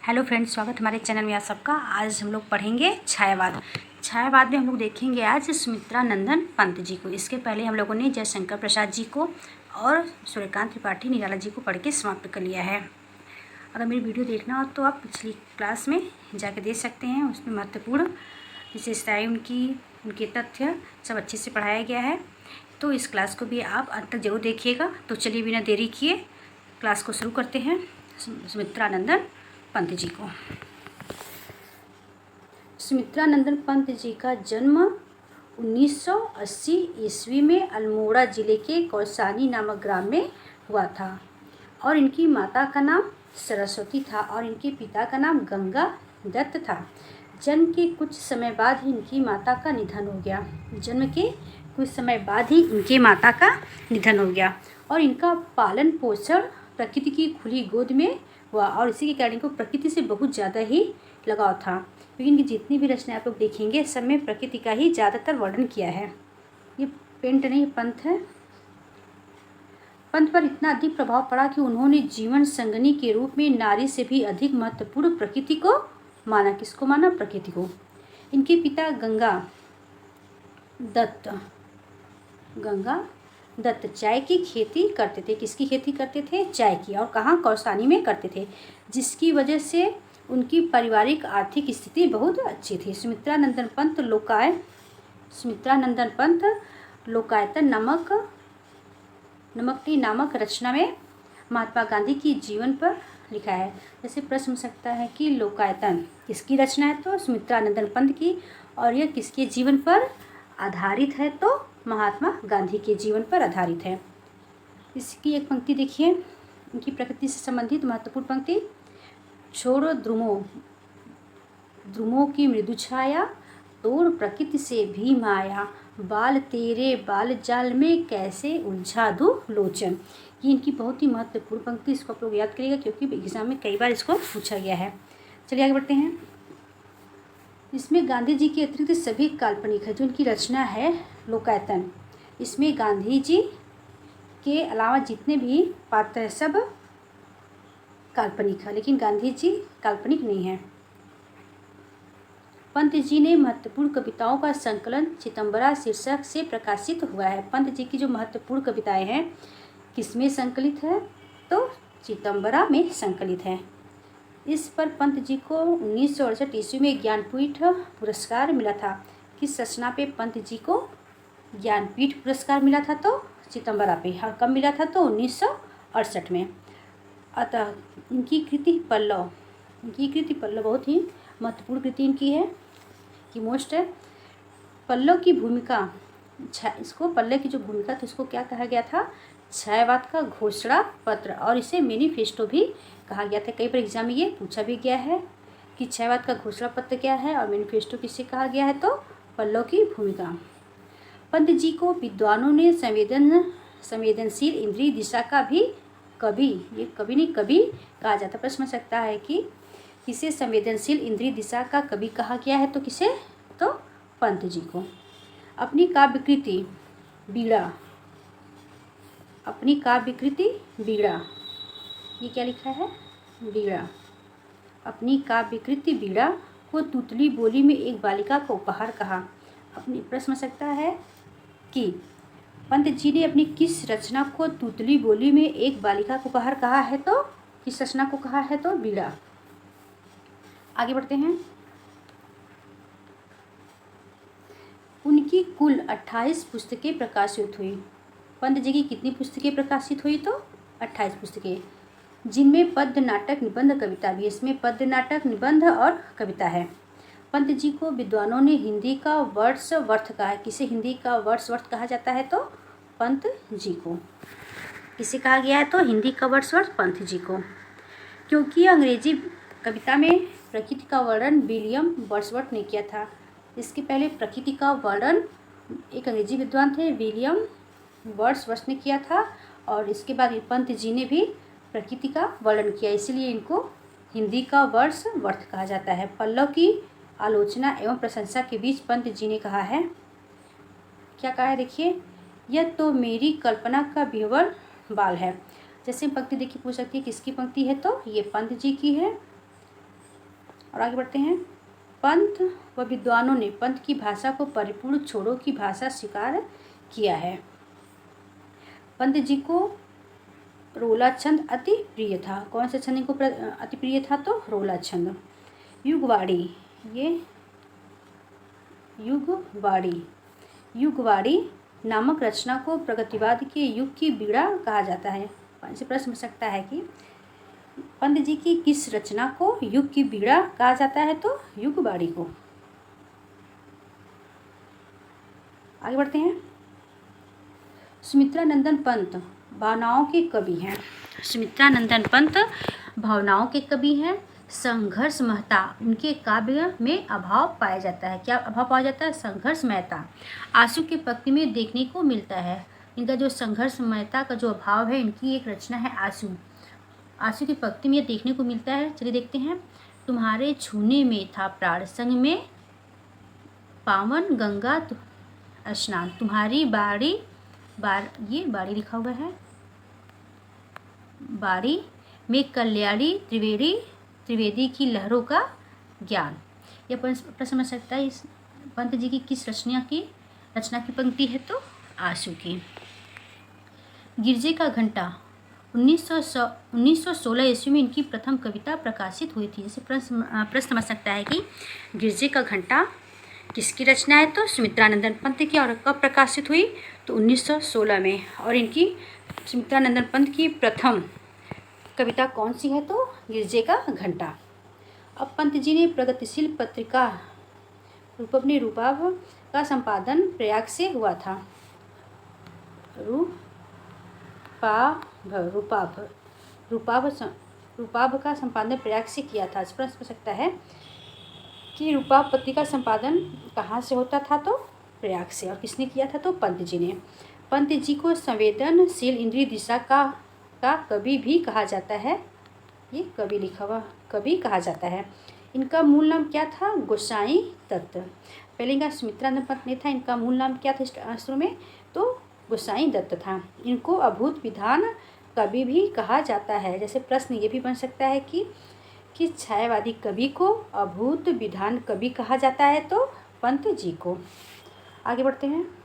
Hello friends, स्वागत हमारे channel में आप सबका। आज हम लोग पढ़ेंगे छायावाद। छायावाद में हम लोग देखेंगे आज सुमित्रा नंदन पंत जी को। इसके पहले हम लोगों ने जयशंकर प्रसाद जी को और सूर्यकांत त्रिपाठी निराला जी को पढ़ के समाप्त कर लिया है। अगर मेरी वीडियो देखना हो तो आप पिछली क्लास में जाकर देख सकते हैं। उसमें महत्वपूर्ण विशेषताएँ उनके तथ्य सब अच्छे से पढ़ाया गया है। तो इस क्लास को भी आप अंत तक जरूर देखिएगा। तो चलिए बिना देरी किए क्लास को शुरू करते हैं। सुमित्रा नंदन पंत जी को। सुमित्रा नंदन पंत जी का जन्म 1980 ईस्वी में अल्मोड़ा जिले के कौसानी नामक ग्राम में हुआ था और इनकी माता का नाम सरस्वती था और इनके पिता का नाम गंगा दत्त था। जन्म के कुछ समय बाद ही इनकी माता का निधन हो गया। जन्म के कुछ समय बाद ही इनके माता का निधन हो गया और इनका पालन पोषण प्रकृति की खुली गोद में हुआ और इसी के कारण इनको प्रकृति से बहुत ज़्यादा ही लगाव था, क्योंकि इनकी जितनी भी रचनाएं आप लोग देखेंगे सब में प्रकृति का ही ज़्यादातर वर्णन किया है। ये पेंट नहीं, पंत है। पंत पर इतना अधिक प्रभाव पड़ा कि उन्होंने जीवन संगनी के रूप में नारी से भी अधिक महत्वपूर्ण प्रकृति को माना। किसको माना? प्रकृति को। इनके पिता गंगा दत्त चाय की खेती करते थे। किसकी खेती करते थे? चाय की। और कहाँ? कौसानी में करते थे, जिसकी वजह से उनकी पारिवारिक आर्थिक स्थिति बहुत अच्छी थी। सुमित्रा नंदन पंत लोकायतन नामक रचना में महात्मा गांधी की जीवन पर लिखा है। जैसे प्रश्न हो सकता है कि लोकायतन किसकी रचना है? तो सुमित्रा नंदन पंत की। और यह किसके जीवन पर आधारित है? तो महात्मा गांधी के जीवन पर आधारित है। इसकी एक पंक्ति देखिए, उनकी प्रकृति से संबंधित महत्वपूर्ण पंक्ति। छोड़ो ध्रुमों की मृदु छाया, तोड़ प्रकृति से भी माया, बाल तेरे बाल जाल में कैसे उलझा दूं लोचन। ये इनकी बहुत ही महत्वपूर्ण पंक्ति। इसको आप लोग याद करिएगा क्योंकि एग्जाम में कई बार इसको पूछा गया है। चलिए आगे बढ़ते हैं। इसमें गांधी जी के अतिरिक्त सभी काल्पनिक है। जो इनकी रचना है लोकायतन, इसमें गांधी जी के अलावा जितने भी पात्र हैं सब काल्पनिक है, लेकिन गांधी जी काल्पनिक नहीं है। पंत जी ने महत्वपूर्ण कविताओं का संकलन चितंबरा शीर्षक से प्रकाशित हुआ है। पंत जी की जो महत्वपूर्ण कविताएं हैं किसमें संकलित है? तो चितंबरा में संकलित है। इस पर पंत जी को 1968 ईस्वी में ज्ञानपीठ पुरस्कार मिला था। किस रचना पे पंत जी को ज्ञानपीठ पुरस्कार मिला था? तो चितंबरा पे। और कब मिला था? तो 1968 में। अतः इनकी कृति पल्लव बहुत ही महत्वपूर्ण कृति इनकी है कि मोस्ट है। पल्लव की भूमिका, इसको पल्लव की जो भूमिका थी उसको क्या कहा गया था? छायावाद का घोषणा पत्र, और इसे मैनिफेस्टो भी कहा गया था। कई बार एग्जाम में ये पूछा भी गया है कि छायावाद का घोषणा पत्र क्या है और मैनिफेस्टो किसे कहा गया है? तो पल्लव की भूमिका। पंत जी को विद्वानों ने संवेदनशील इंद्रिय दिशा का भी कवि कहा जाता। प्रश्न सकता है कि किसे संवेदनशील इंद्रिय दिशा का कवि कहा गया है? तो किसे? तो पंत जी को। अपनी काव्यकृति बीड़ा, ये क्या लिखा है? बीड़ा। अपनी काव्यकृति बीड़ा को तुतली बोली में एक बालिका को उपहार कहा। अपनी प्रश्न सकता है कि पंत जी ने अपनी किस रचना को तुतली बोली में एक बालिका को उपहार कहा है? तो किस रचना को कहा है? तो बीड़ा। आगे बढ़ते हैं। उनकी कुल 28 पुस्तकें प्रकाशित हुई। पंत जी की कितनी पुस्तकें प्रकाशित हुई? तो 28 पुस्तकें, जिनमें पद्य, नाटक, निबंध, कविता भी। इसमें पद्य, नाटक, निबंध और कविता है। पंत जी को विद्वानों ने हिंदी का वर्ड्सवर्थ कहा है। किसे हिंदी का वर्ड्सवर्थ कहा जाता है? तो पंत जी को। किसे कहा गया है? तो हिंदी का वर्ड्सवर्थ पंत जी को, क्योंकि अंग्रेजी कविता में प्रकृति का वर्णन विलियम वर्ड्सवर्थ ने किया था। इसके पहले प्रकृति का वर्णन एक अंग्रेजी विद्वान थे, विलियम वर्ड्सवर्थ ने किया था, और इसके बाद पंत जी ने भी प्रकृति का वर्णन किया, इसलिए इनको हिंदी का वर्ड्सवर्थ कहा जाता है। पल्लव की आलोचना एवं प्रशंसा के बीच पंत जी ने कहा है, क्या कहा है? देखिए, यह तो मेरी कल्पना का विह्वल बाल है। जैसे पंक्ति देखिए, पूछ सकती है किसकी पंक्ति है? तो ये पंत जी की है। और आगे बढ़ते हैं। पंत व विद्वानों ने पंत की भाषा को परिपूर्ण छोड़ों की भाषा स्वीकार किया है। पंत जी को रोला छंद अति प्रिय था। कौन से छंद इनको अति प्रिय था? तो रोला छंद। युगवाड़ी, ये युगवाड़ी नामक रचना को प्रगतिवाद के युग की बीड़ा कहा जाता है। इसे प्रश्न पूछ सकता है कि पंत जी की किस रचना को युग की बीड़ा कहा जाता है? तो युगवाड़ी को। आगे बढ़ते हैं। सुमित्रानंदन पंत भावनाओं के कवि हैं। सुमित्रानंदन पंत भावनाओं के कवि हैं। संघर्ष महता उनके काव्य में अभाव पाया जाता है। क्या अभाव पाया जाता है? संघर्ष महता आंसू की पंक्ति में देखने को मिलता है। इनका जो संघर्ष महता का जो अभाव है, इनकी एक रचना है आंसू। आंसू की पंक्ति में देखने को मिलता है। चलिए देखते हैं। तुम्हारे छूने में था प्राण, संग में पावन गंगा स्नान, तुम्हारी ये बाड़ी लिखा हुआ है, बाड़ी में कल्याणी त्रिवेदी की लहरों का ज्ञान। यह प्रश्न समझ सकता है इस पंत जी की किस रचना की पंक्ति है? तो आंसू की। गिरजे का घंटा 1916 ईस्वी में इनकी प्रथम कविता प्रकाशित हुई थी। जैसे प्रश्न समझ सकता है कि गिरजे का घंटा किसकी रचना है? तो सुमित्रानंदन पंत की। और कब प्रकाशित हुई? तो 1916 में। और इनकी सुमित्रानंदन पंत की प्रथम कविता कौन सी है? तो गिरजे का घंटा। अब पंत जी ने प्रगतिशील पत्रिका रूपाभ का संपादन प्रयाग से हुआ था। रूपाभ का संपादन प्रयाग से किया था। प्रश्न पूछ सकता है कि रूपाभ पत्रिका संपादन कहाँ से होता था? तो प्रयाग से। और किसने किया था? तो पंत जी ने। पंत जी को संवेदनशील इंद्रिय दिशा का कवि भी कहा जाता है। ये कवि लिखा हुआ कवि कहा जाता है। इनका मूल नाम क्या था? गोसाई दत्त। पहले इनका सुमित्रानंदन पंत नहीं था। इनका मूल नाम क्या था शास्त्रों में? तो गोसाई दत्त था। इनको अभूत विधान कवि भी कहा जाता है। जैसे प्रश्न ये भी बन सकता है कि छायावादी कवि को अभूत विधान कवि कहा जाता है? तो पंत जी को। आगे बढ़ते हैं।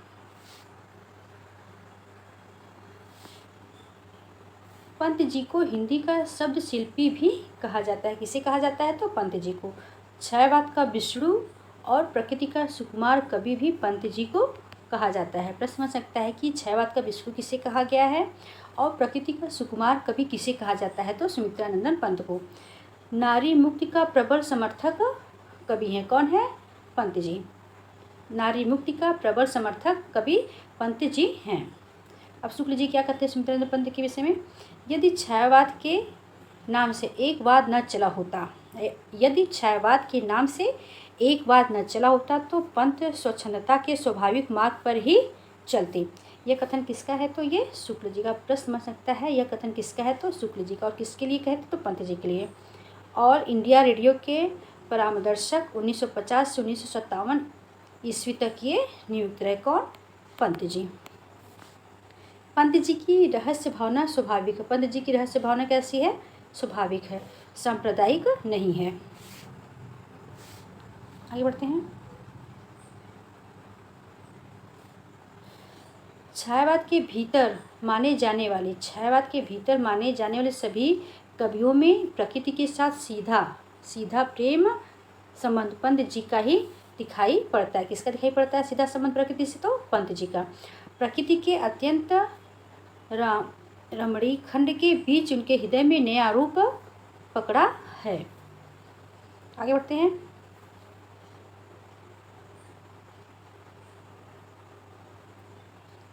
पंत जी को हिंदी का शब्द शिल्पी भी कहा जाता है। किसे कहा जाता है? तो पंत जी को। छायावाद का विष्णु और प्रकृति का सुकुमार कवि भी पंत जी को कहा जाता है। प्रश्न हो सकता है कि छायावाद का विष्णु किसे कहा गया है और प्रकृति का सुकुमार कवि किसे कहा जाता है? तो सुमित्रानंदन पंत को। नारी मुक्ति का प्रबल समर्थक कवि हैं। कौन है? पंत जी। नारी मुक्ति का प्रबल समर्थक कवि पंत जी हैं। अब शुक्ल जी क्या कहते हैं सुमित्रानंदन पंत के विषय में? यदि छायावाद के नाम से एक वाद न चला होता, यदि छायावाद के नाम से एक वाद न चला होता तो पंत स्वच्छंदता के स्वाभाविक मार्ग पर ही चलते। यह कथन किसका है? तो ये शुक्ल जी का। प्रश्न बन सकता है यह कथन किसका है? तो शुक्ल जी का। और किसके लिए कहते? तो पंत जी के लिए। और इंडिया रेडियो के परामर्शक 1950 से 1957 ईस्वी तक ये नियुक्त रहे। कौन? पंत जी। पंत जी की रहस्य भावना स्वाभाविक है। पंत जी की रहस्य भावना कैसी है? स्वाभाविक है, सांप्रदायिक नहीं है। आगे बढ़ते हैं। छायावाद के भीतर माने जाने वाले सभी कवियों में प्रकृति के साथ सीधा प्रेम संबंध पंत जी का ही दिखाई पड़ता है। किसका दिखाई पड़ता है सीधा संबंध प्रकृति से? तो पंत जी का। प्रकृति के अत्यंत रमणीय खंड के बीच उनके हृदय में नया रूप पकड़ा है। आगे बढ़ते हैं।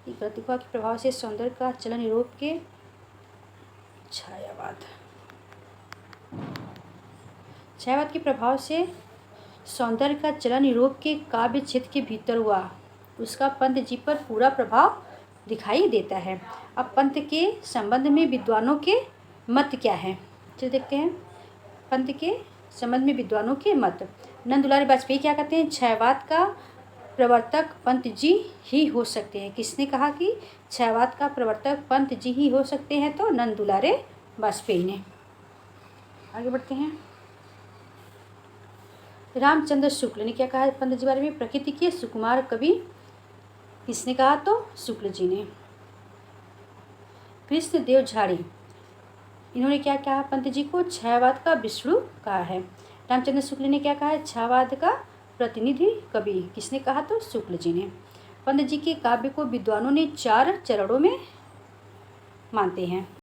प्रतिभा के प्रभाव से सौंदर्य का चलन यूरोप के छायावाद के प्रभाव से सौंदर्य का चलन यूरोप के काव्य क्षेत्र के भीतर हुआ। उसका पंत जी पर पूरा प्रभाव दिखाई देता है। अब पंत के संबंध में विद्वानों के मत क्या है? चलिए देखते हैं। पंत के संबंध में विद्वानों के मत। नंद दुलारी वाजपेयी क्या कहते हैं? छायावाद का प्रवर्तक पंत जी ही हो सकते हैं। किसने कहा कि छायावाद का प्रवर्तक पंत जी ही हो सकते हैं? तो नंद दुलारे वाजपेयी ने। आगे बढ़ते हैं। रामचंद्र शुक्ल ने क्या कहा है पंत जी बारे में? प्रकृति के सुकुमार कवि। किसने कहा? तो शुक्ल जी ने। कृष्णदेव झाड़ी, इन्होंने क्या कहा पंत जी को? छायावाद का विष्णु कहा है। रामचंद्र शुक्ल ने क्या कहा है? छायावाद का प्रतिनिधि कवि। किसने कहा? तो शुक्ल जी ने। पंत जी के काव्य को विद्वानों ने 4 चरणों में मानते हैं।